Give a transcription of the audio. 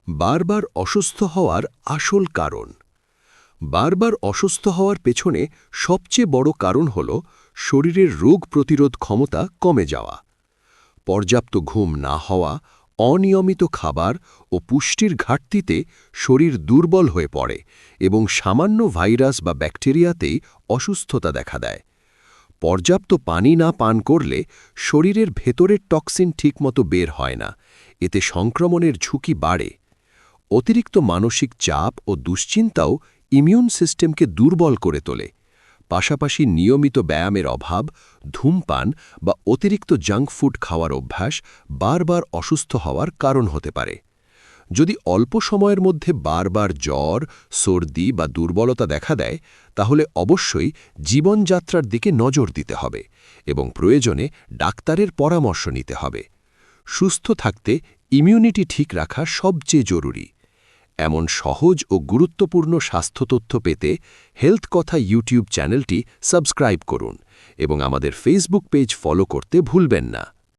বারবার অসুস্থ হওয়ার আসল কারণ। বারবার অসুস্থ হওয়ার পেছনে সবচেয়ে বড় কারণ হল শরীরের রোগ প্রতিরোধ ক্ষমতা কমে যাওয়া। পর্যাপ্ত ঘুম না হওয়া, অনিয়মিত খাবার ও পুষ্টির ঘাটতিতে শরীর দুর্বল হয়ে পড়ে এবং সামান্য ভাইরাস বা ব্যাকটেরিয়াতেই অসুস্থতা দেখা দেয়। পর্যাপ্ত পানি না পান করলে শরীরের ভেতরের টক্সিন ঠিকমতো বের হয় না, এতে সংক্রমণের ঝুঁকি বাড়ে। অতিরিক্ত মানসিক চাপ ও দুশ্চিন্তাও ইমিউন সিস্টেমকে দুর্বল করে তোলে। পাশাপাশি নিয়মিত ব্যায়ামের অভাব, ধূমপান বা অতিরিক্ত জাঙ্ক ফুড খাওয়ার অভ্যাস বারবার অসুস্থ হওয়ার কারণ হতে পারে। যদি অল্প সময়ের মধ্যে বারবার জ্বর, সর্দি বা দুর্বলতা দেখা দেয়, তাহলে অবশ্যই জীবনযাত্রার দিকে নজর দিতে হবে এবং প্রয়োজনে ডাক্তারের পরামর্শ নিতে হবে। সুস্থ থাকতে ইমিউনিটি ঠিক রাখা সবচেয়ে জরুরি। এমন সহজ ও গুরুত্বপূর্ণ স্বাস্থ্য তথ্য পেতে হেলথ কথা ইউটিউব চ্যানেলটি সাবস্ক্রাইব করুন এবং আমাদের ফেসবুক পেজ ফলো করতে ভুলবেন না।